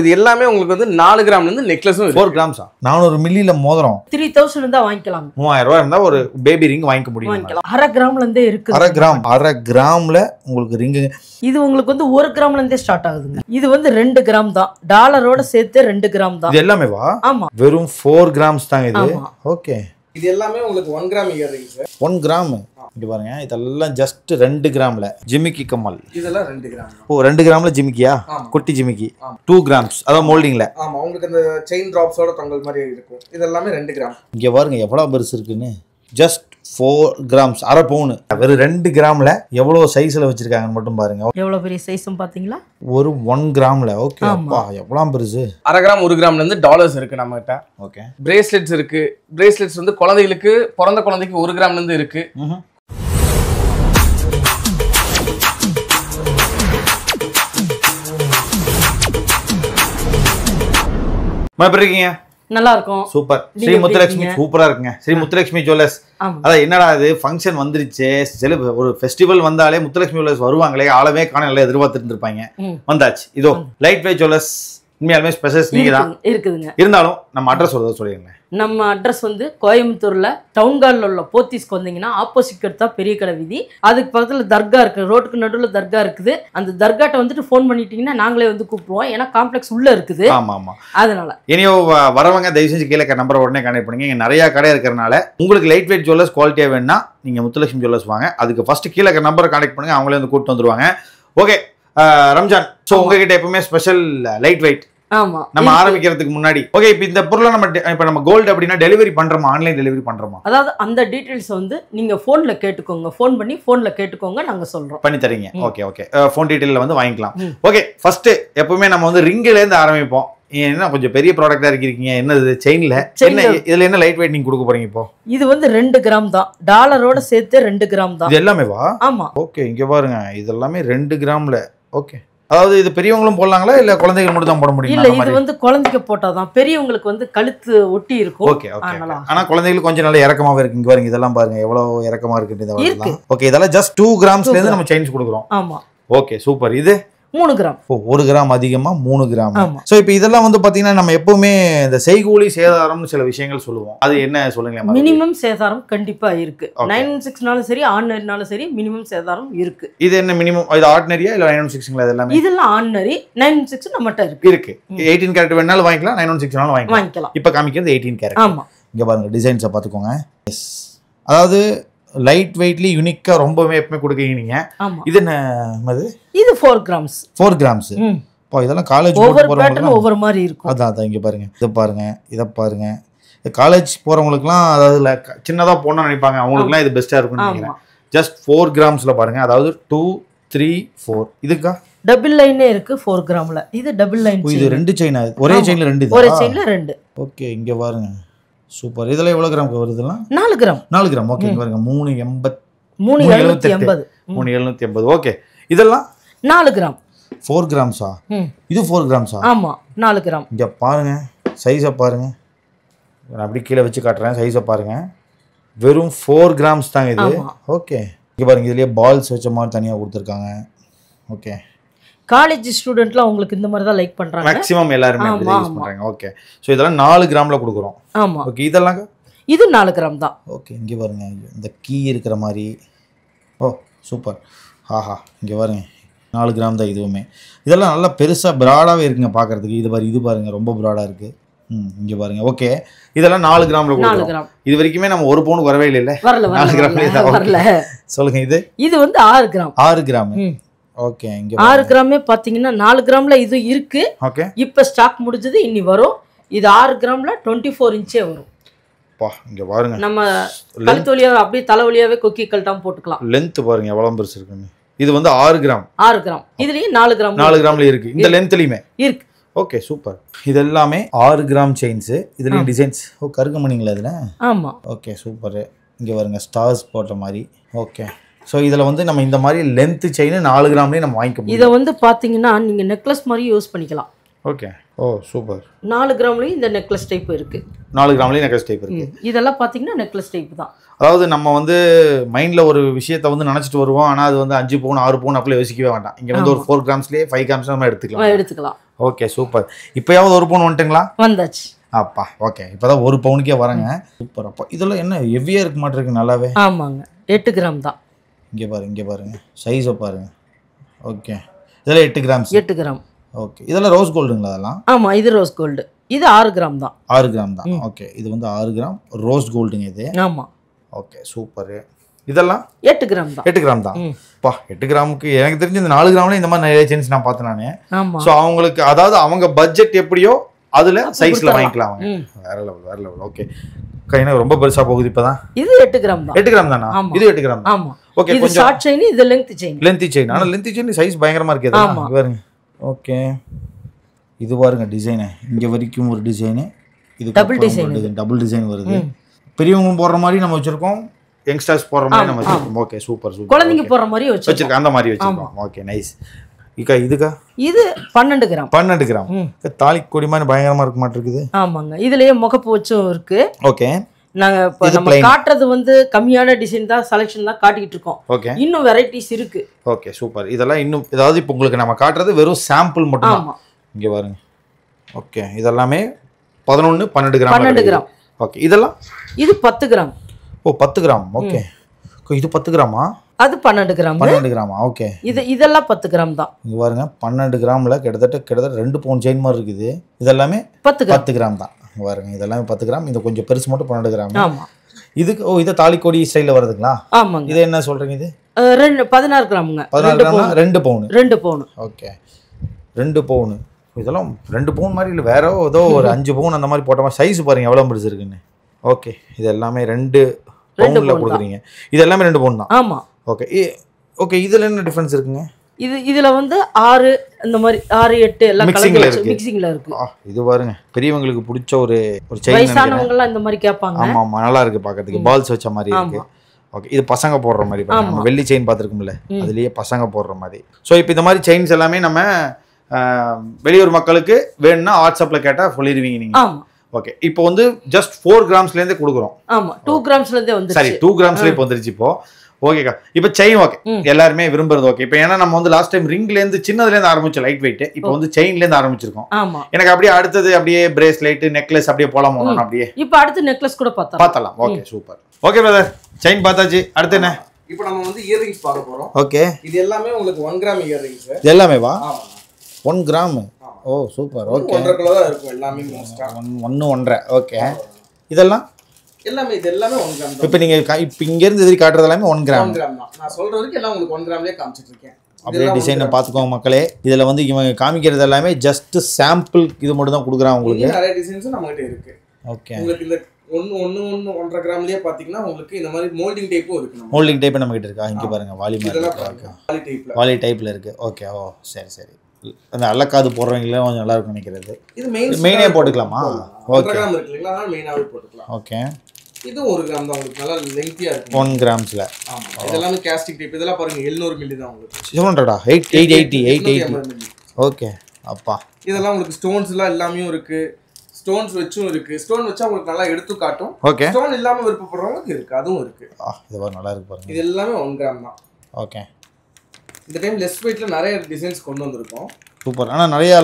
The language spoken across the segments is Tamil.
இது எல்லாமே உங்களுக்கு வந்து 4 கிராம்ல இருந்து நெக்லஸும் 4 கிராம்ஸா 400 மில்லில மோதிரம் 3000 இருந்தா வாங்கிக்கலாம். 3000 ரூபாய் இருந்தா ஒரு பேபி ரிங் வாங்கிக்க முடியும். வாங்கிக்கலாம். அரை கிராம்ல இருந்தே இருக்கு. அரை கிராம்ல உங்களுக்கு ரிங். இது உங்களுக்கு வந்து 1 கிராம்ல இருந்தே ஸ்டார்ட் ஆகுதுங்க. இது வந்து 2 கிராம் தான். டாலரோட சேர்த்து 2 கிராம் தான். இது எல்லாமே வா? ஆமா. வெறும் 4 கிராம்ஸ் தாங்க இது. ஓகே. இது எல்லாமே உங்களுக்கு 1 கிராம் இயர் ரிங்ஸ். 1 கிராம். இங்க பாருங்க இதெல்லாம் ஜஸ்ட் 2 கிராம்ல ஜிமிக்கி கம்மல். இதெல்லாம் 2 கிராம். ஓ 2 கிராம்ல ஜிமிக்கியா? குட்டி ஜிமிக்கி. 2 கிராம்ஸ். அத மோல்டிங்ல. ஆமா உங்களுக்கு அந்த செயின் டிராப்ஸோட தொங்கல் மாதிரி இருக்கும். இதெல்லாம் 2 கிராம். இங்க பாருங்க எவ்வளவு பெருசு இருக்குன்னு. ஜஸ்ட் 4 கிராம்ஸ், அரை பவுன். வெறும் 2 கிராம்ல எவ்வளவு சைஸ்ல வச்சிருக்காங்கன்னு மட்டும் பாருங்க. எவ்வளவு பெரிய சைஸும் பாத்தீங்களா? ஒரு 1 கிராம்ல. ஓகே. அப்பா எவ்வளவு பெருசு. அரை கிராம் 1 கிராம்ல இருந்து டாலர்ஸ் இருக்கு நம்ம கிட்ட. ஓகே. பிரேஸ்லெட்ஸ் இருக்கு. பிரேஸ்லெட்ஸ் வந்து குழந்தைகளுக்கு பிறந்த குழந்தைக்கு 1 கிராம்ல இருந்து இருக்கு. எப்படி இருக்கீங்க? நல்லா இருக்கும். சூப்பர். ஸ்ரீ முத்துலட்சுமி சூப்பரா இருக்குங்க. ஸ்ரீ முத்துலட்சுமி ஜுவல்லர்ஸ். அதான் என்னடா இது ஃபங்க்ஷன் வந்துருச்சு, ஒரு ஃபெஸ்டிவல் வந்தாலே முத்துலட்சுமி ஜுவல்லர்ஸ் வருவாங்களே, ஆளவே காண எல்லாம் எதிர்பார்த்துட்டு இருப்பாங்க. வந்தாச்சு. இதோ லைட் வெயிட் ஜுவல்லர்ஸ். உண்மையாலுமே ஸ்பெஷல்ஸ் நீங்க தான் இருக்குதுங்க. இருந்தாலும் நம்ம அட்ரஸ் சொல்லுங்க. நம்ம அட்ரஸ் வந்து கோயம்புத்தூர்ல டவுன் ஹால்ல உள்ள போத்தீஸ்க்கு வந்தீங்கன்னா ஆப்போசிட் எடுத்தா பெரிய கடை வீதி. அதுக்கு பக்கத்துல தர்கா இருக்கு. ரோட்டுக்கு நடுவில் தர்கா இருக்குது. அந்த தர்காட்ட வந்துட்டு ஃபோன் பண்ணிட்டீங்கன்னா நாங்களே வந்து கூப்பிடுவோம். ஏன்னா காம்ப்ளெக்ஸ் உள்ள இருக்குது. ஆமா ஆமா. அதனால இனியோ வரவங்க தயவு செஞ்சு கீழே நம்பரை உடனே கனெக்ட் பண்ணுங்க. இங்க நிறைய கடை இருக்கிறனால உங்களுக்கு லைட் வெயிட் ஜுவல்லர்ஸ் குவாலிட்டியா வேணும்னா நீங்க முத்துலட்சுமி ஜுவல்லர்ஸ் வாங்க. அதுக்கு ஃபர்ஸ்ட் கீழே நம்பரை கான்டாக்ட் பண்ணுங்க. அவங்களே வந்து கூப்பிட்டு வந்துருவாங்க. ஓகே. ரம்ஜான். ஸோ உங்ககிட்ட எப்பவுமே ஸ்பெஷல் லைட் வெயிட். ஆமா. நம்ம ஆரம்பிக்கிறதுக்கு முன்னாடி ஓகே இப்போ இந்த பொருளை நம்ம கோல்டு அப்படின்னா டெலிவரி பண்றோமா, ஆன்லைன் டெலிவரி பண்றோமா? அதாவது அந்த டீடைல்ஸ் வந்து நீங்க போன்ல கேட்டுக்கோங்க. ஃபோன் பண்ணி போன்ல கேட்டுக்கோங்க, நாங்க சொல்றோம். பண்ணி தரீங்க. Okay okay. ஃபோன் டீடைல்ல வந்து வாங்கிக்கலாம். ஓகே. ஃபர்ஸ்ட் எப்பவுமே நம்ம வந்து ரிங்ல இருந்து ஆரம்பிப்போம். என்ன கொஞ்சம் பெரிய ப்ராடக்ட்டா இருக்கீங்க. என்னது செயின்ல என்ன இதுல என்ன லைட் வெயிட் நீங்க கொடுக்க போறீங்க இப்போ? இது வந்து 2 கிராம் தான். டாலரோட சேர்த்து 2 கிராம் தான். இது எல்லாமே வா? ஆமா. ஓகே. இங்க பாருங்க இதெல்லாமே 2 கிராம்ல. ஓகே. அதாவது இது பெரியவங்களும் போடலாங்களா இல்ல குழந்தைகள் மட்டும் தான் போட முடியும்? இல்ல இது வந்து குழந்தைக்கு போட்டாதான். பெரியவங்களுக்கு வந்து கழுத்து ஒட்டி இருக்கும். Okay okay. ஆனா குழந்தைகளுக்கு கொஞ்சம் நல்ல இறக்கமாவே இருக்கு. இங்க பாருங்க இதெல்லாம் பாருங்க எவ்வளவு இறக்கமா இருக்கு இந்த வரலாம். ஓகே. இதெல்லாம் ஜஸ்ட் 2 கிராம்ஸ்ல இருந்து நம்ம சேஞ்ச் கொடுக்குறோம். ஆமா. Okay super. இது 3 கிராம். 1 கிராம் அதிகமா 3 கிராம். சோ இப்போ இதெல்லாம் வந்து பாத்தீங்கன்னா நம்ம எப்பவுமே இந்த செய்கூலி சேதாரம்னு சில விஷயங்கள் சொல்லுவோம். அது என்ன சொல்லுங்க? மினிமம் சேதாரம் கண்டிப்பா இருக்கு. 916னாலும் சரி ஆர்டினரினாலும் சரி மினிமம் சேதாரம் இருக்கு. இது என்ன மினிமம்? இது ஆர்டினரியா இல்ல 916ங்களா? இதெல்லாம் இதெல்லாம் ஆர்டினரி. 916 நம்மட்ட இருக்கு. 18 கேரட் வேணாலும் வாங்கிக்கலாம், 916னாலும் வாங்கிக்கலாம். இப்போ காமிக்கிறது 18 கேரட். ஆமா. இங்க பாருங்க டிசைன்ஸை பாத்துக்கோங்க. எஸ். அதாவது லைட் வெயிட்லி யூனிக்கா ரொம்பவே எப்பவுமே கொடுக்கீங்க நீங்க. இது என்ன? இது 4 கிராம்ஸ். 4 கிராம்ஸ். இப்போ இதெல்லாம் காலேஜ் ஒவ்வொரு பேட்டர்ன் ஒவ்வொரு மாதிரி இருக்கும். அதான் இங்க பாருங்க. இதை பாருங்க. காலேஜ் போறவங்களுக்குலாம் அதாவது சின்னதா போடணும்னு நினைப்பாங்க. அவங்களுக்குலாம் இது பெஸ்டா இருக்கும்னு நினைக்கிறேன். ஜஸ்ட் 4 கிராம்ஸ்ல பாருங்க. அதாவது 2 3 4. இதுக்கா டபுள் லைனே இருக்கு 4 கிராம்ல. இது டபுள் லைன். இது 2 செயின். ஒரே செயின்ல 2. ஒரே செயின்ல 2. ஓகே. இங்க பாருங்க சூப்பர். இதெல்லாம் எவ்வளவு கிராம் வருதுலாம்? 4 கிராம். 4 கிராம். ஓகே. இங்க பாருங்க 380 380. ஓகே. இதெல்லாம் 4 கிராம். 4 கிராம்ஸா? இது 4 கிராம்ஸா? ஆமா 4 கிராம். இங்க பாருங்க சைஸை பாருங்க. நான் அப்படி கீழே வச்சு காட்டுறேன். சைஸை பாருங்க. வெறும் 4 கிராம்ஸ் தாங்க இது. ஓகே. இங்க பாருங்க இதுலயே பால்ஸ் வச்ச மாதிரி தனியா கொடுத்துருக்காங்க. ஓகே. காலேஜ் ஸ்டூடெண்ட்லாம் உங்களுக்கு இந்த மாதிரி தான் லைக் பண்றாங்க. மேக்ஸिमम எல்லாரும் யூஸ் பண்றாங்க. ஓகே. சோ இதெல்லாம் 4 கிராம்ல கொடுக்குறோம். ஆமா. ஓகே. இதெல்லாம் இது 4 கிராம் தான். ஓகே. இங்க பாருங்க இந்த கீ இருக்கிற மாதிரி. ஓ சூப்பர். ஆஹா. இங்க பாருங்க 4 கிராம் தான் இதுவுமே. இதெல்லாம் நல்லா பெருசா பிராடாவே இருக்குங்க பார்க்கிறதுக்கு. இது பாருங்க ரொம்ப பிராடா இருக்கு. இங்க பாருங்க. ஓகே. இதெல்லாம் 4 கிராம்ல கொடுக்குறோம். இது வரைக்குமே நம்ம 1 பவுன் வரவே இல்ல. 4 கிராம்ல வரல. சொல்லுங்க. இது வந்து 6 கிராம். 6 கிராம். ஓகே. இங்க 6 கிராமே பாத்தீங்கன்னா 4 கிராம்ல இது இருக்கு. ஓகே. இப்ப ஸ்டாக் முடிஞ்சது இனி வரும். இது 6 கிராம்ல 24 இன்ச்சே வரும். பா இங்க பாருங்க. நம்ம கழுத்து வழியாவே அப்படியே தலை வழியாவே கொக்கி கழட்டாம போட்டுக்கலாம். லெந்த் பாருங்க எவ்வளவு பெருசு இருக்குன்னு. இது வந்து 6 கிராம். 6 கிராம். இதுலயும் 4 கிராம். 4 கிராம்ல இருக்கு. இந்த லெந்த்லயுமே இருக்கு. Okay super. இது எல்லாமே 6 கிராம் செயின்ஸ். இதுலயும் டிசைன்ஸ். ஓ கருகமணிங்களா இதுல? ஆமா. Okay super. இங்க பாருங்க ஸ்டார்ஸ் போட்ட மாதிரி. ஓகே. ஸோ இதில் வந்து நம்ம இந்த மாதிரி லென்த் செயின் 4 கிராம்லேயே நம்ம வாங்கிக்க முடியும். இதை வந்து பார்த்தீங்கன்னா நீங்கள் நெக்லஸ் மாதிரி யூஸ் பண்ணிக்கலாம். ஓகே. ஓ சூப்பர். 4 கிராம்லேயும் இந்த நெக்லஸ் டைப் இருக்குது. 4 கிராம்லேயும் நெக்லஸ் டைப் இருக்குது. இதெல்லாம் பார்த்தீங்கன்னா நெக்லஸ் டைப் தான். அதாவது நம்ம வந்து மைண்டில் ஒரு விஷயத்தை வந்து நினச்சிட்டு வருவோம். ஆனால் அது வந்து 5 பவுன் 6 பவுன் அப்படியே யோசிக்கவே வேண்டாம். இங்கே வந்து ஒரு 4 கிராம்ஸ்லேயே 5 கிராம்ஸ் நம்ம எடுத்துக்கலாம். Okay super. இப்போயாவது 1 பவுன் வந்துட்டுங்களா? வந்தாச்சு. அப்பா ஓகே. இப்போ தான் 1 பவுனுக்கே வரேங்க. சூப்பர். அப்பா இதெல்லாம் என்ன ஹெவியாக இருக்க மாட்டிருக்கு நல்லாவே? ஆமாங்க 8 கிராம் தான். இங்கே பாருங்க சைஸை பாருங்க. ஓகே இதெல்லாம் 8 கிராம்ஸ். 8 கிராம். ஓகே இதெல்லாம் ரோஸ் கோல்டுங்களா? அதெல்லாம் ஆமாம் இது ரோஸ் கோல்டு. இது 6 கிராம் தான். 6 கிராம் தான். ஓகே இது வந்து 6 கிராம் ரோஸ் கோல்டுங்க இது. ஆமாம். Okay super. இதெல்லாம் 8 கிராம் தான். 8 கிராம் தான். பா 8 கிராமுக்கு எனக்கு தெரிஞ்சு இந்த 4 கிராம்ல இந்த மாதிரி நிறைய செயின்ஸ் நான் பார்த்தேன் நான். ஆமாம். ஸோ அவங்களுக்கு அதாவது அவங்க பட்ஜெட் எப்படியோ அதில் சைஸில் வாங்கிக்கலாம் அவங்க. வேற லெவல். ஓகே கைனா ரொம்ப பெருசாக போகுது இப்போதான். இது 8 கிராம் தான். 8 கிராம் தானா? இது 8 கிராம். ஆமாம். ஓகே இது ஷார்ட் செயின், இது லென்த் செயின். Length chain. ஆனால் லென்த் செயின் சைஸ் பயங்கரமாக இருக்குது. பாருங்க. ஓகே இது பாருங்க டிசைனு இங்கே வரைக்கும் ஒரு டிசைனு. இது டபுள் டிசைன் வருது. பெரியவங்க போடுற மாதிரி நம்ம வச்சிருக்கோம். யங்ஸ்டர்ஸ் போடுற மாதிரி நம்ம வச்சிருக்கோம். Okay super. குழந்தைங்க போடுற மாதிரி வச்சிருக்கோம். அந்த மாதிரி வச்சிருக்கோம். Okay nice. இதுக்கா இது 12 கிராம். 12 கிராம். தாலி கொடி மாதிரி பயங்கரமா இருக்க மாட்டிருக்குது. ஆமாங்க இதுலயே முகப்பு வச்சும் இருக்கு. ஓகே நம்ம காட்டுறது வந்து கம்மியான டிசைன் தான், செலக்ஷன் தான் காட்டிட்டு இருக்கோம். ஓகே இன்னும் வெரைட்டிஸ் இருக்கு. Okay super. இதெல்லாம் இன்னும் ஏதாவது இப்போ உங்களுக்கு நம்ம காட்டுறது வெறும் சாம்பிள் மட்டும் தான். இங்க பாருங்க. ஓகே இதெல்லாமே 11 12 கிராம். 12 கிராம். ஓகே இதெல்லாம் இது 10 கிராம். ஓ 10 கிராம். ஓகே இது 10 கிராமா? அது 12 கிராம். 12 கிராமா? ஓகே இதெல்லாம் 10 கிராம் தான். இங்க பாருங்க 12 கிராம்ல கிட்டத்தட்ட 2 பவுன் செயின் மாதிரி இருக்குது. இதெல்லாமே 10 கிராம் தான். பாருங்க இதெல்லாம் 10 கிராம். இது கொஞ்சம் பெருசு மட்டும் 12 கிராம். ஆமா இதுக்கு இது தாலிக்கோடி ஸ்டைல்ல வருதுங்களா? ஆமாங்க. இது என்ன சொல்றீங்க? இது 16 கிராம்ங்க. 16 கிராம்னா 2 பவுன். 2 பவுன். ஓகே 2 பவுன். இதெல்லாம் 2 பவுன் மாதிரி இல்லை, வேற ஏதோ ஒரு 5 பவுன் அந்த மாதிரி போட்ட மாதிரி. சைஸ் பாருங்க எவ்வளோ பெருசு இருக்குன்னு. ஓகே இது எல்லாமே 2 பவுன்ல கொடுக்குறீங்க. இது எல்லாமே 2 பவுன் தான். ஆமா. ஓகே ஓகே இதுல என்ன டிஃபரன்ஸ் இருக்குங்க? இதுல வந்து 6 இந்த மாதிரி 6 8 எல்லாம் மிக்சிங்ல இருக்கு. இது பாருங்க பெரியவங்களுக்கு பிடிச்ச ஒரு செயின். வயசானவங்க எல்லாம் இந்த மாதிரி கேட்பாங்க. ஆமா ஆமா நல்லா இருக்கு பார்க்கிறதுக்கு. பால்ஸ் வச்ச மாதிரி இருக்கு. ஓகே இது பசங்க போடுற மாதிரி பாருங்க. வெள்ளி செயின் பார்த்துருக்கோம்ல அதுலயே பசங்க போடுற மாதிரி. ஸோ இப்போ இந்த மாதிரி செயின்ஸ் எல்லாமே நம்ம வெளியூர் மக்களுக்கு வேணும்னா வாட்ஸ்அப்ல கேட்டா சொல்லிடுவீங்க நீங்க. ஓகே இப்போ வந்து ஜஸ்ட் 4 கிராம்ஸ்லேருந்தே கொடுக்குறோம். ஆமா 2 கிராம்ஸ்லேருந்தே வந்து சரி 2 கிராம்ஸ்ல இப்போ வந்துருச்சு. இப்போ ஓகேக்கா இப்போ செயின் ஓகே எல்லாருமே விரும்புறது. ஓகே இப்போ ஏன்னா நம்ம வந்து லாஸ்ட் டைம் ரிங்லேருந்து சின்னதுலேருந்து ஆரம்பிச்சோம் லைட் வெயிட். இப்போ வந்து செயின்லேருந்து ஆரம்பிச்சிருக்கோம். எனக்கு அப்படியே அடுத்தது அப்படியே பிரேஸ்லெட் நெக்லஸ் அப்படியே போலாம் அப்படியே. இப்போ அடுத்து நெக்லஸ் கூட பார்த்தலாம். Okay super. Okay brother chain பார்த்தாச்சு. அடுத்து என்ன? இப்போ நம்ம வந்து இயரிங்ஸ் பார்க்க போறோம். ஓகே இது எல்லாமே உங்களுக்கு 1 கிராம் இயரிங்ஸ். இது எல்லாமே வா 1 கிராம். ஓ சூப்பர். ஓகே 1.5 கிலோ தான் இருக்கும் எல்லாமே மோஸ்டா. 1 1.5. ஓகே இதெல்லாம் எல்லாமே இது எல்லாமே 1 கிராம் தான். இப்போ நீங்க இப்போ இங்க இருந்து எதிரி காட்டுறது எல்லாமே 1 கிராம். 1 கிராம் தான். நான் சொல்ற வரைக்கும் எல்லாம் உங்களுக்கு 1 கிராம்லயே காமிச்சிட்டு இருக்கேன். அப்படியே டிசைனை பார்த்துக்கோங்க மக்களே. இதுல வந்து இவங்க காமிக்கிறது எல்லாமே ஜஸ்ட் சாம்பிள். இது மட்டும் தான் கொடுக்குறாங்க உங்களுக்கு. நிறைய டிசைன்ஸ் நம்மகிட்ட இருக்கு. ஓகே உங்களுக்கு இந்த 1.5 கிராம்லயே பாத்தீங்கன்னா உங்களுக்கு இந்த மாதிரி மோல்டிங் டைப்பும் இருக்கு. மோல்டிங் டைப் நம்ம கிட்ட இருக்கா? இங்க பாருங்க வாலி மாதிரி இருக்கு. வாலி டைப்ல இருக்கு. ஓகே ஓ சரி அந்த அல்லக்காது போடுறவங்களே கொஞ்சம் நல்லா இருக்கும் நினைக்கிறது. இது மெயினே போட்டுக்கலாமா? ஓகே 1 கிராம் இருக்கு இல்லையா? அதனால மெயினாவே போட்டுக்கலாம். ஓகே இது 1 கிராம் தான். உங்களுக்கு நல்லா லெங்தியா இருக்கும் 1 கிராம்ஸ்ல. ஆமா இதெல்லாம் காஸ்டிக் டைப். இதெல்லாம் பாருங்க 700 மில்லி தான் உங்களுக்கு. 700டா 880. ஓகே அப்பா இதெல்லாம் உங்களுக்கு ஸ்டோன்ஸ் எல்லாம் எல்லாமே இருக்கு. ஸ்டோன்ஸ் வெச்சும் இருக்கு. ஸ்டோன் வெச்சா உங்களுக்கு நல்லா எடுத்து காட்டும். ஓகே ஸ்டோன் இல்லாம விருப்பப்படுறவங்களுக்கு இருக்கு, அதுவும் இருக்கு. இது பாருங்க நல்லா இருக்கு பாருங்க. இது எல்லாமே 1 கிராம் தான். ஓகே இந்த டைம் லெஸ் வெயிட்ல நிறைய டிசைன்ஸ் கொண்டு வந்திருக்கோம். சூப்பர். ஆனால் நிறையா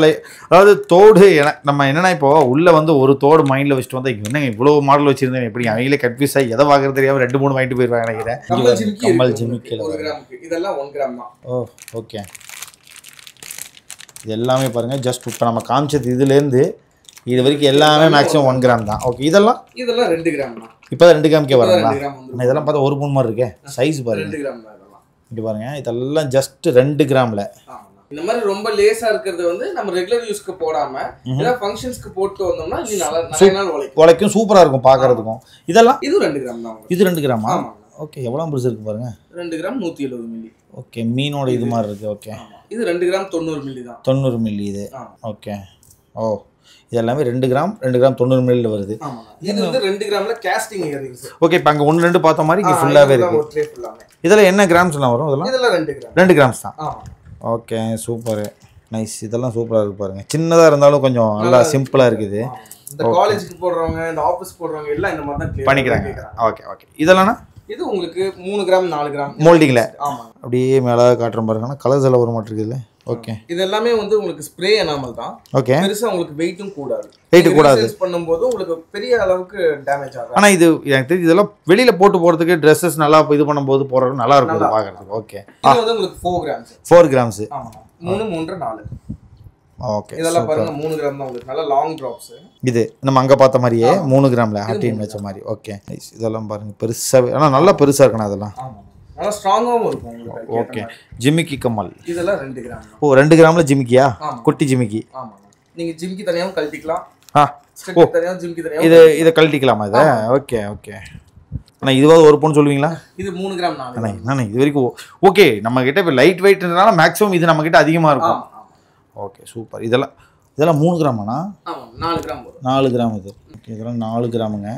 அதாவது தோடு நம்ம என்னன்னா இப்போ உள்ள வந்து ஒரு தோடு மைண்டில் வச்சுட்டு வந்தால் என்னங்க இவ்வளோ மாடல் வச்சிருந்தேன் எப்படி அவங்களே கன்ஃபியூஸ் ஆகி எதை வாங்குறது தெரியாமல் 2 3 வாங்கிட்டு போயிருவாங்க நினைக்கிறேன். கம்மல் ஜிமிக்கி 1 கிராமுக்கு இதெல்லாம் 1 கிராம் தான். ஓ ஓகே இது எல்லாமே பாருங்க ஜஸ்ட் இப்போ நம்ம காமிச்சது இதுலேருந்து இது வரைக்கும் எல்லாமே மேக்ஸிமம் 1 கிராம் தான். ஓகே இதெல்லாம் 2 கிராம் தான். இப்போ 2 கிராம்க்கே வரலாம். இதெல்லாம் பார்த்தா 1 பவுன் மாதிரி இருக்கே. சைஸ் பாருங்க 2 கிராம் தான். இங்கே பாருங்க இதெல்லாம் ஜஸ்ட் 2 கிராம்ல. இந்த மாதிரி ரொம்ப லேசா இருக்கிறது வந்து நம்ம ரெகுலர் யூஸ்க்கு போடாம ஏதா ஃபங்க்ஷன்ஸ்க்கு போட்டு வந்தோம்னா இது நிறைய நாள் உழைக்கும். சூப்பரா இருக்கும் பார்க்கிறதுக்கும். இதெல்லாம் இது 2 கிராம் தான். இது 2 கிராமா? ஓகே எவ்வளவு பெருசு இருக்கு பாருங்க. 2 கிராம் 170 மில்லி. ஓகே மீனோட இது மாதிரி இருக்கு. ஓகே இது 2 கிராம் 90 மில்லி தான். 90 மில்லி இது. ஓகே ஓ இது எல்லாமே 2 கிராம் 90 மில்லில வருது. இது வந்து 2 கிராம்ல காஸ்டிங் இயரிங்ஸ். ஓகே இப்போ அங்க 1 2 பார்த்த மாதிரி இங்க ஃபுல்லாவே இருக்கு. இதெல்லாம் என்ன கிராம்ஸ் எல்லாம் வரும்? இதெல்லாம் 2 கிராம் 2 கிராம்ஸ் தான். Okay super. நைஸ். இதெல்லாம் சூப்பராக இருக்கு பாருங்க. சின்னதாக இருந்தாலும் கொஞ்சம் நல்லா சிம்பிளாக இருக்குது. இந்த காலேஜுக்கு போடுறவங்க, இந்த ஆஃபீஸ் போடுறவங்க எல்லாம் இந்த மாதிரி தான் பண்ணிக்கிறாங்க. Okay okay. இதெல்லாம் இது உங்களுக்கு 3 கிராம் 4 கிராம் மோல்டிங்கில். ஆமாம். அப்படியே மேலே காட்டுறோம் பாருங்க. கலர்ஸ் எல்லாம் வர மாட்டேங்குதுல்ல. ஓகே. இது எல்லாமே வந்து உங்களுக்கு ஸ்ப்ரே எனாமல் தான். ஓகே. பெருசாக உங்களுக்கு வெயிட்டும் கூடாது. வெயிட் கூடாது பண்ணும்போது உங்களுக்கு பெரிய அளவுக்கு டேமேஜ் ஆகும். ஆனால் இது எனக்கு தெரிஞ்சு இதெல்லாம் வெளியில் போட்டு போகிறதுக்கு ட்ரெஸ்ஸஸ் நல்லா இது பண்ணும்போது போடுறது நல்லா இருக்கும் பார்க்குறதுக்கு. ஓகே. இது வந்து உங்களுக்கு 4 கிராம்ஸ். 4 கிராம்ஸ். ஆமாம். 3, 3, 4. ஓகே. இதெல்லாம் பாருங்க 3 கிராம் தான் உங்களுக்கு. நல்ல லாங் ட்ராப்ஸ். இது நம்ம அங்கே பார்த்த மாதிரியே 3 கிராமில் ஹார்டின் வச்ச மாதிரி. ஓகே. இதெல்லாம் பாருங்க பெருசாக, ஆனால் நல்லா பெருசாக இருக்கணும் அதெல்லாம். ஆமாம். நல்லா ஸ்ட்ராங்காகவும் இருக்கும் உங்களுக்கு. ஓகே. ஜிமிக்கி கம்மல். இதெல்லாம் 2 கிராம். ஓ 2 கிராமில் ஜிமிக்கியா? குட்டி ஜிமிக்கி. ஆமாம். நீங்கள் ஜிமிக்கி தனியாகவும் கழட்டிக்கலாம். ஓ தனியாகவும் ஜிமிக்கி தனியாகவும் இதை கழட்டிக்கலாமா இதை? Okay okay. ஆனால் இதுவாக ஒரு பவுன் சொல்லுவீங்களா? இது 3 கிராம் 4 கிராம். என்னண்ணா இது வரைக்கும் ஓகே. நம்ம கிட்ட இப்போ லைட் வெயிட்னால மேக்ஸிமம் இது நம்ம கிட்ட அதிகமாக இருக்கும். Okay super. இதெல்லாம் 3 கிராமாண்ணா? ஆமாம் 4 கிராம் வரும். 4 கிராம் இது. ஓகே. இதெல்லாம் 4 கிராமுங்க.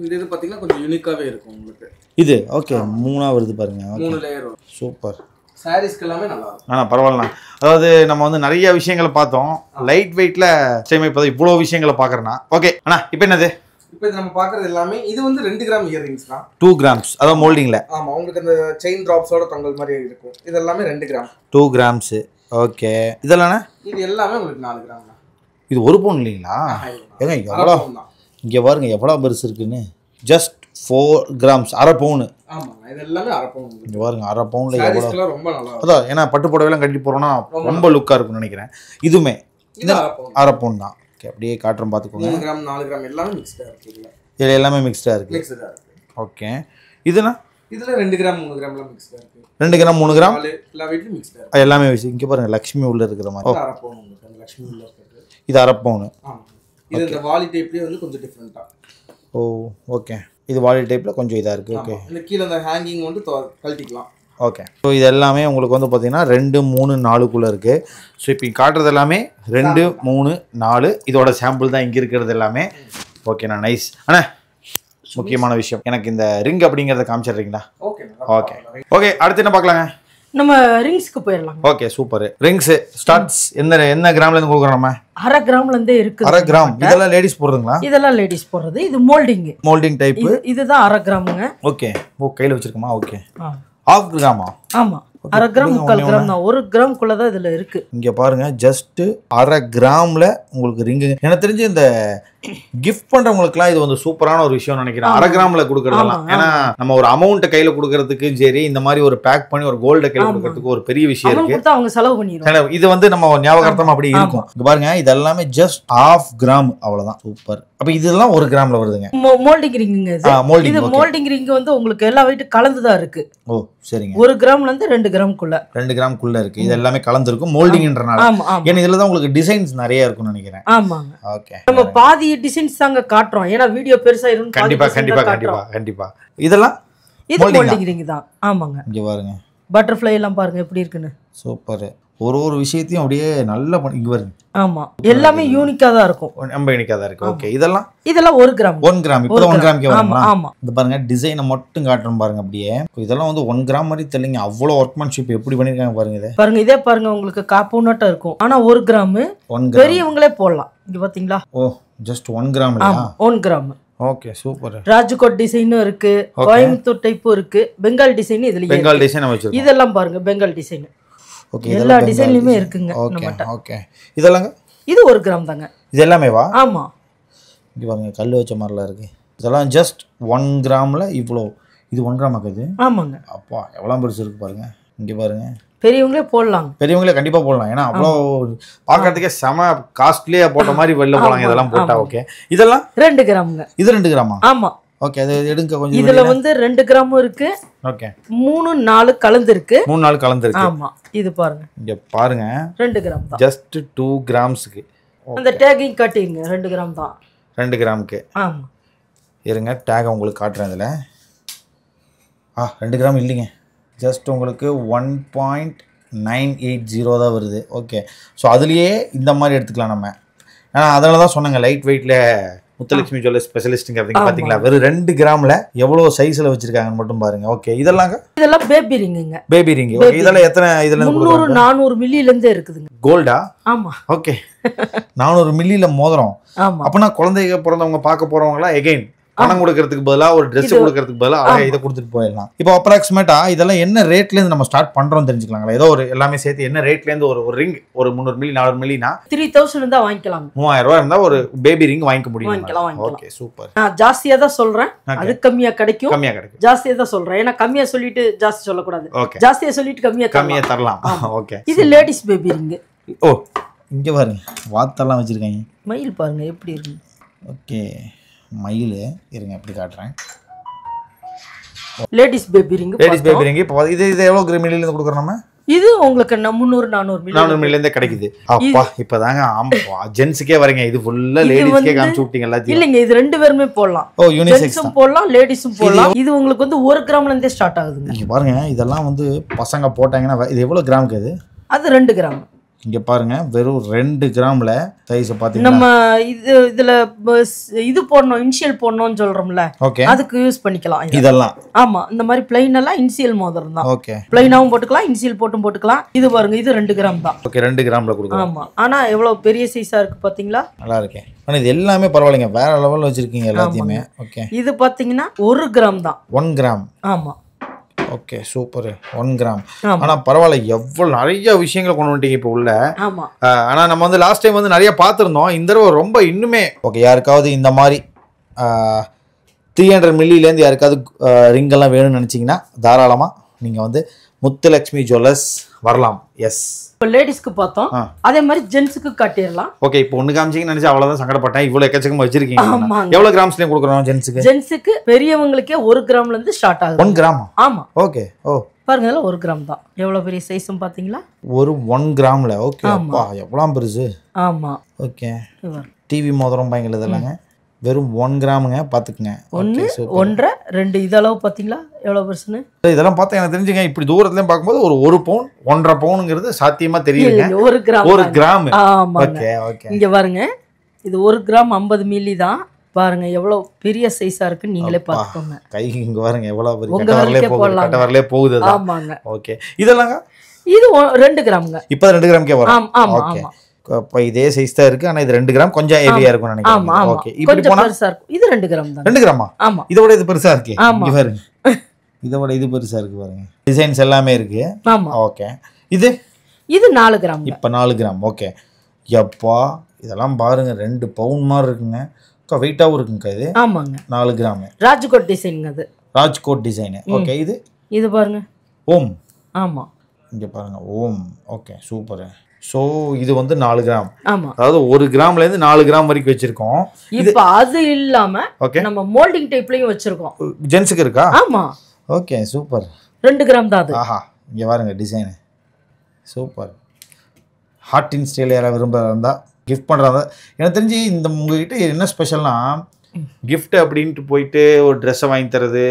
இது பார்த்தீங்கன்னா கொஞ்சம் யூனிக்காகவே இருக்கும் உங்களுக்கு. இது ஓகே 3ஆக வருது பாருங்க. 3 லேயர் வரும். சூப்பர். சாரீஸ்க்கு எல்லாமே நல்லா இருக்கும். பரவாயில்லண்ணா. அதாவது நம்ம வந்து நிறைய விஷயங்களை பார்த்தோம். லைட் வெயிட்டில் சேம் இப்போ இவ்வளோ விஷயங்களை பார்க்குறேன்னா. ஓகே அண்ணா இப்போ என்னது? இப்போ இது நம்ம பார்க்குறது எல்லாமே இது வந்து 2 கிராம் இயரிங்ஸ் தான். 2 கிராம்ஸ் அதாவது மோல்டிங்கில். ஆமாம். உங்களுக்கு அந்த செயின் ட்ராப்ஸோட தொங்கல் மாதிரி இருக்கும். இது எல்லாமே 2 கிராம். 2 கிராம்ஸு. ஓகே. இதெல்லாம் இது எல்லாமே உங்களுக்கு 4 கிராம் தான். இது ஒரு பவுன் இல்லைங்களா? ஏங்க எவ்வளோ இங்கே பாருங்க எவ்வளோ பெருசு இருக்குன்னு. ஜஸ்ட் 4 கிராம்ஸ், அரை பவுனு. ஆமாங்க. இது எல்லாமே அரை பவுன். இங்கே பாருங்க அரை பவுனில் எவ்வளோ ரொம்ப நல்லா இருக்கும். அதான் ஏன்னா பட்டு புடவைலாம் கட்டிட்டு போகிறோன்னா ரொம்ப லுக்காக இருக்கும்னு நினைக்கிறேன். இதுவுமே இது அரை பவுன் தான். ஓகே. அப்படியே காட்டுறோம் பார்த்துக்கோங்க. 3 கிராம் 4 கிராம் எல்லாமே மிக்ஸ்டாக இருக்குது. இதில் எல்லாமே மிக்ஸ்டாக இருக்குது. ஓகே. இதுனா இதில் 2 கிராம் 3 கிராம்லாம் மிக்ஸ்டாக இருக்குது. 2 கிராம் 3 கிராம் எல்லா வீட்லையும் மிக்ஸ்டாக எல்லாமே வச்சு. இங்கே பாருங்க லக்ஷ்மி உள்ள இருக்கிற மாதிரி. அரை பவுன் உங்களுக்கு அந்த லக்ஷ்மி உள்ள இருக்குது. இது அரை பவுனு. ஆமாம். இது இந்த வாலி டைப்லேயே வந்து கொஞ்சம் டிஃப்ரெண்ட்டாக. ஓ ஓகே. இது வாலி டைப்பில் கொஞ்சம் இதாக இருக்குது. ஓகே. இந்த கீழே அந்த ஹேங்கிங் வந்து கழட்டிக்கலாம். ஓகே. ஸோ இது எல்லாமே உங்களுக்கு வந்து பார்த்தீங்கன்னா 2, 3, 4க்குள்ளே இருக்குது. ஸோ இப்போ காட்டுறது எல்லாமே 2, 3, 4 இதோட சாம்பிள் தான் இங்கே இருக்கிறது எல்லாமே. ஓகேண்ணா நைஸ். அண்ணா முக்கியமான விஷயம் எனக்கு இந்த ரிங் அப்படிங்கிறத காமிச்சிடுறீங்களா? Okay okay okay. அடுத்து என்ன பார்க்கலாங்க? நம்ம ரிங்ஸ்க்கு போயிடலாம். Okay super. ரிங்ஸ் ஸ்டார்ட்ஸ் என்ன கிராம்ல இருந்து கொடுக்குறோம் நம்ம? அரை கிராம்ல இருந்தே இருக்கு. அரை கிராம். இதெல்லாம் லேடிஸ் போடுறதுங்களா? இதெல்லாம் லேடிஸ் போடுறது. இது மோல்டிங் டைப். இதுதான் அரை கிராமுங்க. ஓகே. ஓ கையில் வச்சிருக்கோமா? ஓகே. ½ கிராமா? ஆமா. அரை கிராம் 3/4 கிராம் தான். 1 கிராம்குள்ளதான் இதுல இருக்கு. இங்க பாருங்க ஜஸ்ட் அரை கிராம்ல உங்களுக்கு ரிங்கு. எனக்கு தெரிஞ்சு இந்த கிஃப்ட் பண்றவங்களுக்குலாம் இது வந்து சூப்பரான ஒரு விஷயம் நினைக்கிறேன். அரை கிராம்ல கொடுக்கறதெல்லாம். ஏன்னா நம்ம ஒரு அமௌண்ட் கையில கொடுக்கறதுக்கு சரி, இந்த மாதிரி ஒரு பேக் பண்ணி ஒரு கோல்ட கையில கொடுக்கறதுக்கு ஒரு பெரிய விஷயம் இருக்கு. அவங்க செலவு பண்ணிடுவாங்க. இது வந்து நம்ம ஞாபகார்த்தமா அப்படி இருக்கும். இங்க பாருங்க இது எல்லாமே ஜஸ்ட் ½ கிராம் அவ்வளவுதான். சூப்பர். அப்ப இதெல்லாம் 1 கிராம்ல வருதுங்க. மோல்டிங் ரிங்குங்க இது. இது மோல்டிங் ரிங் வந்து உங்களுக்கு எல்லா வெயிட் கலந்துதான் இருக்கு. ஓ சரிங்க. 1 கிராம்ல இருந்து 2 கிராம்க்குள்ள 2 கிராம்க்குள்ள இருக்கு. இது எல்லாமே கலந்துருக்கும் மோல்டிங்ன்றனால. ஏன்னா இதுல தான் உங்களுக்கு டிசைன்ஸ் நிறைய இருக்கும்னு நினைக்கிறேன். ஆமாங்க. ஓகே. நம்ம பாதி டிசைன்ஸ் தாங்க காட்டுறோம். ஏன்னா வீடியோ பெருசா இருக்கும். கண்டிப்பா. இதெல்லாம் இது மோல்டிங் ரிங் தான். ஆமாங்க. இங்க பாருங்க பட்டர்ஃப்ளை எல்லாம் பாருங்க எப்படி இருக்குன்னு. சூப்பர். ஒரு விஷயத்தையும் அப்படியே நல்லா இங்க பாருங்க. ஆமா எல்லாமே யூனிக்கா தான் இருக்கும். ரொம்ப யூனிக்கா தான் இருக்கு. ஓகே. இதெல்லாம் 1 கிராம். 1 கிராம். இப்போ 1 கிராம்க்கே வருமா? ஆமா. இது பாருங்க டிசைனை மட்டும் காட்டுறோம் பாருங்க அப்படியே. இதெல்லாம் வந்து 1 கிராம் மாதிரி தெரியலங்க. அவ்வளோ ஒர்க்மேன்ஷிப் எப்படி பண்ணிருக்காங்க பாருங்க. இதை பாருங்க. இதே பாருங்க உங்களுக்கு காம்பவுண்டாட்ட இருக்கும். ஆனா 1 கிராம் பெரியவங்களே போடலாம். இங்க பாத்தீங்களா? ஓ ஜஸ்ட் 1 கிராம் இல்லையா? 1 கிராம். Okay super. ராஜ்கோட் டிசைனும் இருக்கு, கோயம்புத்தூர் டைப்பும் இருக்கு, பெங்கால் டிசைன் இதுல. பெங்கால் டிசைன் வச்சிருக்கோம். இதெல்லாம் பாருங்க பெங்கால் டிசைன். ஓகே. எல்லா டிசைன்லயுமே இருக்குங்க நம்மட்ட. ஓகே. இதெல்லாம் இது 1 கிராம் தாங்க. இது எல்லாமே வா? ஆமா. இங்க பாருங்க கல்லு வச்ச மாதிரிலாம் இருக்கு. இதெல்லாம் ஜஸ்ட் 1 கிராம்ல இவ்வளோ. இது 1 கிராம் ஆகுது. ஆமாங்க. அப்பா எவ்வளோ பெருசு இருக்கு பாருங்க. இங்க பாருங்க. பெரியவங்களே போடலாம். பெரியவங்களே கண்டிப்பா போடலாம். ஏன்னா அவ்வளோ பார்க்கறதுக்கே செம காஸ்ட்லியா போட்ட மாதிரி வெளில போலாம் இதெல்லாம் போட்டா. ஓகே. இதெல்லாம் 2 கிராமுங்க. இது 2 கிராமா? ஆமா. ஓகே. அது எடுங்க கொஞ்சம். இதுல வந்து 2 கிராமும் இருக்கு. ஓகே. 3, 4 கலந்து இருக்கு. 3, 4 கலந்து இருக்கு. ஆமா. இது பாருங்க. இங்க பாருங்க 2 கிராம் தான். ஜஸ்ட் 2 கிராம்ஸ்க்கு. அந்த டேகிங் காட்டிங்க 2 கிராம் தான். 2 கிராமுக்கு. ஆமா. இருங்க டேக் உங்களுக்கு காட்டுறேன் இதுல. 2 கிராம் இல்லைங்க. ஜஸ்ட் உங்களுக்கு 1.980 தான் வருது. ஓகே. ஸோ அதுலேயே இந்த மாதிரி எடுத்துக்கலாம் நம்ம. ஏன்னா அதனால தான் சொன்னாங்க லைட் வெயிட்டில் முத்துலட்சுமி ஜுவல்லர்ஸ் ஸ்பெஷலிஸ்ட்ங்கிறதுங்க பாத்தீங்களா வெறும் 2 கிராம்ல எவ்வளவு சைஸ்ல வச்சிருக்காங்கன்னு மட்டும் பாருங்க. ஓகே இதெல்லாம் பேபி ரிங்குங்க. Baby ring. ஓகே இதெல்லாம் எத்தனை இதுல இருந்து 300 400 மில்லில இருந்தே இருக்குதுங்க. கோல்டா? ஆமா. ஓகே 400 மில்லில மோதிரம். ஆமா. அப்பனா குழந்தைங்க பிறந்தவங்க பார்க்க போறவங்களா எகைன் பணம் கொடுக்கறதுக்கு பதிலா ஒரு Dress கொடுக்கறதுக்கு பதிலா இதை கொடுத்துட்டு போயிடலாம். இப்போ அப்ராக்சிமேட்டா இதெல்லாம் என்ன ரேட்ல இருந்து நம்ம ஸ்டார்ட் பண்றோம் தெரிஞ்சுக்கலாங்களா? ஏதோ ஒரு எல்லாமே சேர்த்து என்ன ரேட்ல இருந்து ஒரு ரிங் ஒரு 300 மில்லி 400 மில்லினா 3000 இருந்தா வாங்கிக்கலாம். 3000 ரூபாய் இருந்தா ஒரு பேபி ரிங் வாங்கிக்க முடியும். வாங்கிக்கலாம். Okay super. நான் ஜாஸ்தியா தான் சொல்றேன். அது கம்மியா கிடைக்கும். கம்மியா கிடைக்கும். ஜாஸ்தியா தான் சொல்றேன். ஏன்னா கம்மியா சொல்லிட்டு ஜாஸ்தி சொல்லக்கூடாது. ஓகே ஜாஸ்தியா சொல்லிட்டு கம்மியா தரலாம். ஓகே இது லேடிஸ் பேபி ரிங். ஓ இங்க பாருங்க வாத்தெல்லாம் வச்சிருக்காங்க. மயில் பாருங்க எப்படி இருக்கு. ஓகே மயில் இருங்க எப்படி காட்டுறேன். Ladies baby ring. இப்போ இது எவ்வளவு கிராம் மில்லில இருந்து கொடுக்குறோம் நம்ம? இது உங்களுக்கு 300 400 மில்லில இருந்து கிடைக்குது. அப்பா இப்பதாங்க ஜென்ஸ்க்கே வரீங்க. இது ஃபுல்லா லேடிஸ்க்கே காமிச்சு விட்டீங்க எல்லாத்தையும். இல்லங்க இது ரெண்டு பேருமே போடலாம். ஓ யூனிசெக்ஸ் போடலாம் லேடிஸும் போடலாம். இது உங்களுக்கு வந்து 1 கிராம்ல இருந்தே ஸ்டார்ட் ஆகுதுங்க. இங்க பாருங்க இதெல்லாம் வந்து பசங்க போட்டாங்கன்னா இது எவ்வளவு கிராமுக்கு அது 2 கிராம். இங்க பாருங்க வெறும் 2 கிராம்ல சைஸ் பாத்தீங்கன்னா நம்ம இதுல இது போடணும் இனிஷியல் போடணும்னு சொல்றோம்ல அதுக்கு யூஸ் பண்ணிக்கலாம் இதெல்லாம். ஆமா இந்த மாதிரி பிளைன் எல்லாம் இனிஷியல் மோதிரம் தான். ஓகே பிளைனாவும் போட்டுக்கலாம் இனிஷியல் போட்டுக்கலாம். இது பாருங்க இது 2 கிராம் தான். ஓகே 2 கிராம்ல கொடுக்கலாம். ஆமா ஆனா எவ்வளவு பெரிய சைஸா இருக்கு பாத்தீங்களா? நல்லா இருக்கு. ஆனா இது எல்லாமே பரவாயில்லைங்க வேற லெவல்ல வச்சிருக்கீங்க எல்லாத்தையுமே. ஓகே இது பாத்தீங்கன்னா 1 கிராம் தான். 1 கிராம். ஆமா ஓகே சூப்பர் 1 கிராம். ஆனா பரவாயில்ல எவ்வளவு நிறைய விஷயங்களை கொண்டு வந்துட்டீங்க இப்போ உள்ள. ஆமா ஆனா நம்ம வந்து லாஸ்ட் டைம் வந்து நிறைய பார்த்துருந்தோம். இந்த தடவை ரொம்ப இன்னுமே ஓகே யாருக்காவது இந்த மாதிரி 300 மில்லிலேருந்து யாருக்காவது ரிங் எல்லாம் வேணும்னு நினைச்சீங்கன்னா தாராளமா நீங்க வந்து முத்துலட்சுமி ஜுவல்லர்ஸ் வரலாம். எஸ் இப்போ லேடிஸ்க்கு பார்த்தோம் அதே மாதிரி ஜென்ஸுக்கு காட்டிடலாம். ஓகே இப்போ ஒன்று காமிச்சிங்கன்னு நினைச்சு அவ்வளோதான் சங்கடப்பட்டேன். இவ்வளோ எக்கச்சக்கமாக வச்சிருக்கீங்க. எவ்வளோ கிராம்ஸ்லேயும் கொடுக்குறோம் ஜென்ஸுக்கு? ஜென்ஸுக்கு பெரியவங்களுக்கே 1 கிராம்ல இருந்து ஸ்டார்ட் ஆகுது. 1 கிராம்? ஆமா. ஓகே ஓ பாருங்க 1 கிராம் தான். எவ்வளவு பெரிய சைஸும் பாத்தீங்களா? ஒரு 1 கிராம்ல. ஓகே அப்பா எவ்வளோ பெருசு. ஆமா ஓகே டிவி மோதிரம் பயங்கர இதெல்லாங்க வெறும் 1 கிராமுங்க பார்த்துக்குங்க. 1 1.5 2 இதளவு பாத்தீங்களா எவ்வளவு பெருசுன்னு? இதெல்லாம் பார்த்தா எனக்கு தெரிஞ்சுங்க இப்படி தூரத்துலயும் பார்க்கும்போது ஒரு 1 பவுன் 1.5 பவுனுங்கிறது சாத்தியமா தெரியுதுங்க. 1 கிராம் 1 கிராம். ஓகே ஓகே இங்க பாருங்க இது 1 கிராம் 50 மில்லி தான். பாருங்க எவ்வளவு பெரிய சைஸா இருக்கு நீங்களே பாத்துக்கோங்க. கை இங்க பாருங்க எவ்வளவு பெரிய கட்ட வரலே போகுது. ஆமாங்க. ஓகே இதெல்லாம் இது 2 கிராம்ங்க. இப்போ 2 கிராம்க்கே வரும். ஆமா ஓகே இப்போ இதே சைஸ் தான் இருக்கு. ஆனா இது 2 கிராம் கொஞ்சம் ஹெவியா இருக்கும் நினைக்கிறேன். ஓகே இப்படி போனா பெருசா இருக்கும். இது 2 கிராம் தான். 2 கிராமா? ஆமா இதோட இது பெருசா இருக்கு. இங்க பாருங்க இதோட இது பெருசா இருக்கு பாருங்க. டிசைன்ஸ் எல்லாமே இருக்கு. ஆமா ஓகே இது 4 கிராம். இப்போ 4 கிராம். ஓகே எப்பா இதெல்லாம் பாருங்க 2 பவுன் மாதிரி இருக்குங்க. வெயிட்டாவும் இருக்குங்க இது. ஆமாங்க 4 கிராம். ராஜ்கோட் டிசைன் அது. ராஜ்கோட் டிசைன். ஓகே இது பாருங்க ஓம். ஆமா இங்க பாருங்க ஓம். Okay super. சோ இது வந்து 4 கிராம். ஆமா அதாவது 1 கிராம்ல இருந்து 4 கிராம் வரைக்கும் வச்சிருக்கோம். இப்போ அது இல்லாம நம்ம மோல்டிங் டைப்லயும் வச்சிருக்கோம். ஜென்ஸ்க்கு இருக்கா? ஆமா ஓகே சூப்பர். 2 கிராம் தான் அது. ஆஹா இங்க பாருங்க design super. Heart in style யாராவது விரும்புறதா கிஃப்ட் பண்றாங்க. எனக்கு தெரிஞ்சு இந்த உங்ககிட்ட என்ன ஸ்பெஷல்னா கிஃப்ட் அப்படின்ட்டு போயிட்டு ஒரு ட்ரெஸ்ஸை வாங்கி தரது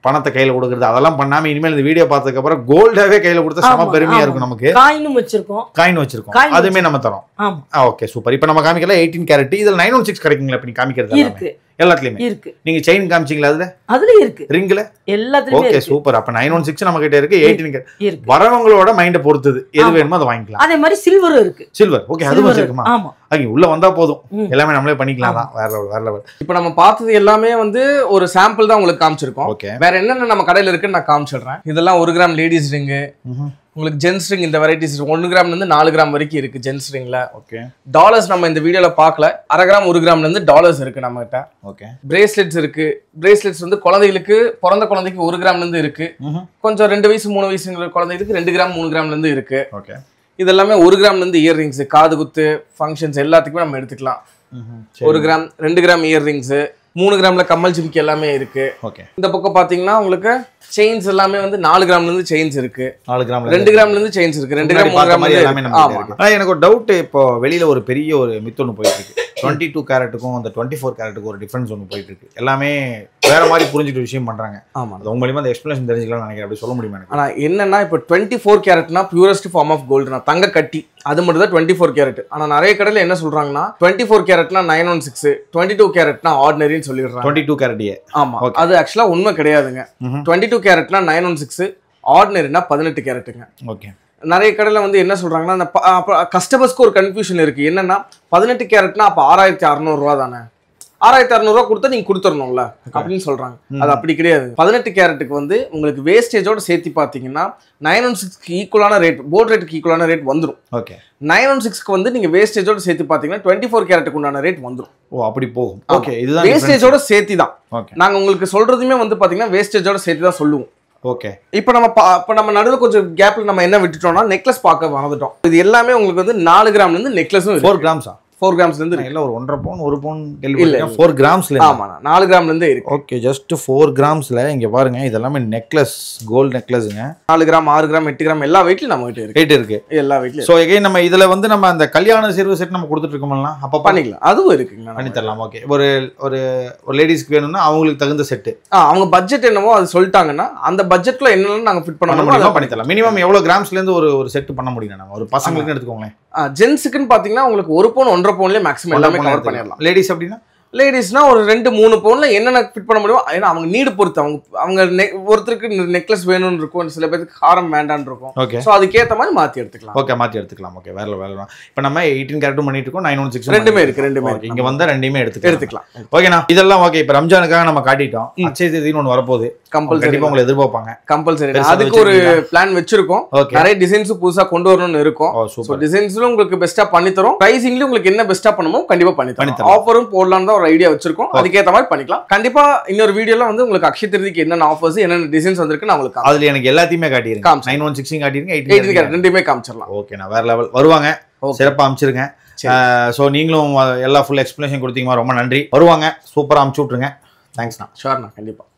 பணத்தை கையில கொடுக்கறது அதெல்லாம் பண்ணாம இனிமேல் இந்த வீடியோ பார்த்ததுக்கு அப்புறம் கோல்டாவே கையில கொடுத்தா செம பெருமையா இருக்கும் நமக்கு. காயினும் வச்சிருக்கோம். காயின் வச்சிருக்கோம் அதுமே நம்ம தரோம். Okay super. இப்போ நம்ம காமிக்கல 18 கேரட். இதுல 916 கிடைக்குங்களா? இப்ப நீ காமிக்கிறது இருக்கு எல்லாத்துலயுமே இருக்கு. நீங்க செயின் காமிச்சீங்களா? அதுல இருக்கு ரிங்ல எல்லாத்துலயுமே. Okay super. அப்ப 916 நம்ம கிட்ட இருக்கு. 18 இருக்கு. வரவங்களோட மைண்ட பொறுத்தது எது வேணுமோ அதை வாங்கிக்கலாம். அதே மாதிரி சில்வரும் இருக்கு. சில்வர் ஓகே அது வச்சிருக்குமா? ஆமா அங்க உள்ள வந்தா போதும் எல்லாமே நம்மளே பண்ணிக்கலாம் தான். வேற லெவல். இப்போ நம்ம பார்த்தது எல்லாமே வந்து ஒரு சாம்பிள் தான் உங்களுக்கு காமிச்சிருக்கோம். வேற என்னென்ன நம்ம கடையில இருக்குன்னு நான் காமிச்சிடுறேன். இதெல்லாம் 1 கிராம் லேடிஸ் ரிங். உங்களுக்கு ஜென்ஸ் ரிங் இந்த வெரைட்டிஸ் 1 கிராம்ல இருந்து 4 கிராம் வரைக்கும் இருக்கு ஜென்ஸ் ரிங்ல. ஓகே டாலர்ஸ் நம்ம இந்த வீடியோல பார்க்கல. 1/2 கிராம் 1 கிராம்ல இருந்து டாலர்ஸ் இருக்கு நம்ம கிட்ட. ஓகே பிரேஸ்லெட்ஸ் இருக்கு. பிரேஸ்லெட்ஸ் வந்து குழந்தைகளுக்கு பிறந்த குழந்தைக்கு 1 கிராம்ல இருந்து இருக்கு. கொஞ்சம் 2 வயசு 3 வயசுங்கிற குழந்தைகளுக்கு 2 கிராம் 3 கிராம்ல இருந்து இருக்கு. ஓகே இதெல்லாமே 1 கிராம்ல இருந்து இயர் ரிங்ஸ் காது குத்து ஃபங்க்ஷன்ஸ் எல்லாத்துக்குமே நம்ம எடுத்துக்கலாம். 1 கிராம் 2 கிராம் இயர் ரிங்ஸ் 3 கிராம்ல கம்மல் ஜிமிக்கி எல்லாமே இருக்கு. ஓகே இந்த பக்கம் பாத்தீங்கன்னா உங்களுக்கு செயின்ஸ் எல்லாமே வந்து 4 கிராம்ல இருந்து செயின்ஸ் இருக்கு. 4 கிராம்ல 2 கிராம்ல இருந்து செயின்ஸ் இருக்கு. 2 கிராம் 3 கிராம் எல்லாமே நம்ம இருக்கு. எனக்கு ஒரு டவுட். இப்போ வெளியில ஒரு பெரிய ஒரு மித் ஒன்று போயிட்டு இருக்கு. 22 கேரட்டுக்கும் அந்த 24 கேரட்டுக்கும் ஒரு டிஃபரன்ஸ் ஒன்று போயிட்டு இருக்கு. எல்லாமே வேற மாதிரி புரிஞ்சுக்கிற விஷயம் பண்றாங்க. ஆமா, அது உங்க மூலியமா அந்த எக்ஸ்பிளேஷன் தெரிஞ்சுக்கலாம் நினைக்கிறேன். அப்படி சொல்ல முடியுமா எனக்கு? ஆனா என்னன்னா இப்போ 24 கேரட்னா பியூரஸ்ட் ஃபார்ம் ஆஃப் கோல்டுனா தங்க கட்டி, அது மட்டும் தான் 24 கேரட். ஆனா நிறைய கடையில என்ன சொல்றாங்கன்னா 24 கேரட்னா 916, 22 கேரட்னா ஆர்டினரின்னு சொல்லிடுறாங்க. 22 கேரட்டியே. ஆமா, அது ஆக்சுவலா உண்மை கிடையாதுங்க. 22 கேரட்னா 916, ஆர்டினரினா 18 கேரட்டுங்க. ஓகே. நிறைய கடையில் வந்து என்ன சொல்றாங்கன்னா அந்த கஸ்டமர்ஸ்க்கு ஒரு கன்ஃபியூஷன் இருக்கு. என்னன்னா 18 கேரட்னா அப்போ 6600 ரூபா தானே, 6600 ரூபா கொடுத்தா நீங்க கொடுத்துடணும்ல அப்படின்னு சொல்றாங்க. அது அப்படி கிடையாது. 18 கேரட்டுக்கு வந்து உங்களுக்கு வேஸ்டேஜோட சேர்த்து பார்த்தீங்கன்னா 916க்கு ஈக்குவலான ரேட், போர்ட் ரேட்டுக்கு ஈக்குவலான ரேட் வந்துடும். ஓகே. 916க்கு வந்து நீங்க வேஸ்டேஜோட சேர்த்து பார்த்தீங்கன்னா 24 கேரட்டுக்கு உண்டான ரேட் வந்துடும். ஓ, அப்படி போகும். ஓகே. இதுதான் வேஸ்டேஜோட சேர்த்து தான். ஓகே. நாங்க உங்களுக்கு சொல்றதுமே வந்து பாத்தீங்கன்னா வேஸ்டேஜோட சேர்த்து தான் சொல்லுவோம். ஓகே. இப்போ நம்ம நடுவில் கொஞ்சம் கேப்ல நம்ம என்ன விட்டுட்டோம்னா நெக்லஸ் பார்க்க மறந்துட்டோம். இது எல்லாமே உங்களுக்கு வந்து 4 கிராம்ல இருந்து நெக்லஸும் 4 கிராம்ஸா? 4 கிராம்ஸ்ல இருந்து இல்ல ஒரு 1.5 பவுன் 1 பவுன் இல்ல 4 கிராம்ஸ்ல. ஆமா, 4 கிராம்ல இருந்தே இருக்கு. ஓகே. ஜஸ்ட் 4 கிராம்ஸ்ல இங்க பாருங்க, இதெல்லாம் நெக்லஸ், கோல்ட் நெக்லஸ்ங்க. 4 கிராம் 6 கிராம் 8 கிராம் எல்லா வெயிட்லயும் நம்ம கிட்ட இருக்கு. வெயிட் இருக்கு எல்லா வெயிட்லயும். சோ எகைன் நம்ம இதுல வந்து நம்ம அந்த கல்யாண சீர்வரிசை செட் நம்ம கொடுத்துட்டு இருக்கோம்ல, அப்ப பண்ணிக்கலாம். அதுவும் இருக்குங்க, பண்ணி தரலாம். ஓகே. ஒரு ஒரு லேடிஸ்க்கு வேணும்னா அவங்களுக்கு தகுந்த செட், அவங்க பட்ஜெட் என்னவோ அது சொல்லிட்டாங்கன்னா அந்த பட்ஜெட்ல என்னென்ன நாங்க ஃபிட் பண்ண முடியுமோ பண்ணி தரலாம். மினிமம் எவ்வளவு கிராம்ஸ்ல இருந்து ஒரு செட் பண்ண முடியும் நம்ம ஒரு பசங்களுக்கு எடுத்துக்கோங்களேன். ஜென்ஸுக்குன்னு பாத்தீங்கன்னா உங்களுக்கு 1 பவுன் 1.5 பவுன்லயே மேக்ஸிமம் எல்லாமே கவர் பண்ணிடலாம். லேடிஸ் அப்படின்னா லேடிஸ்னா ஒரு 2-3 பவுன்ல என்னென்ன ஃபிட் பண்ண முடியும். ஏன்னா அவங்க நீடு பொறுத்து அவங்க ஒருத்தருக்கு நெக்லஸ் வேணும்னு இருக்கும், சில பேருக்கு ஹாரம் வேண்டான்னு இருக்கும். ஓகே. ஸோ அதுக்கேற்ற மாதிரி மாற்றி எடுத்துக்கலாம். ஓகே, மாற்றி எடுத்துக்கலாம். ஓகே. வேற இப்போ நம்ம 18 கேரட்டும் பண்ணிட்டு இருக்கோம், 916 ரெண்டுமே இருக்கு. ரெண்டுமே இங்க வந்தா ரெண்டுமே எடுத்துக்கலாம். ஓகேண்ணா, இதெல்லாம் ஓகே. இப்போ ரம்ஜானுக்காக நம்ம காட்டிட்டோம். அச்சய தேதின்னு ஒன்று வரப்போகுது, கண்டிப்பா உங்களை எதிர்பார்ப்பாங்க. கம்பல்சரி அதுக்கு ஒரு பிளான் வச்சிருக்கோம். நிறைய டிசைன்ஸ் புதுசா கொண்டு வரணும்னு இருக்கும். ஸோ டிசைன்ஸ்ல உங்களுக்கு பெஸ்டா பண்ணி தரோம். பிரைசிங்லயும் உங்களுக்கு என்ன பெஸ்டா பண்ணணுமோ கண்டிப்பா பண்ணி தரோம். ஆஃபரும் போடலான்னு தான் ஒரு ஐடியா வச்சிருக்கோம். அதுக்கேற்ற மாதிரி பண்ணிக்கலாம். கண்டிப்பா இன்னொரு வீடியோல வந்து உங்களுக்கு அக்ஷய திருதிக்கு என்னென்ன ஆஃபர்ஸ் என்னென்ன டிசைன்ஸ் வந்திருக்கு நான் உங்களுக்கு அதுல எனக்கு எல்லாத்தையுமே காட்டிருங்க. 916 காட்டிருங்க, 18 ரெண்டுமே காமிச்சிடலாம். ஓகே. நான் வேற லெவல் வருவாங்க, சிறப்பா அனுப்பிச்சிருங்க. ஸோ நீங்களும் எல்லா ஃபுல் எக்ஸ்பிளேஷன் கொடுத்தீங்க, ரொம்ப நன்றி. வருவாங்க, சூப்பரா அனுப்பிச்சு விட்ருங்க. தேங்க்ஸ்ண்ணா. ஷோர்ண்ணா, கண்டிப்பா.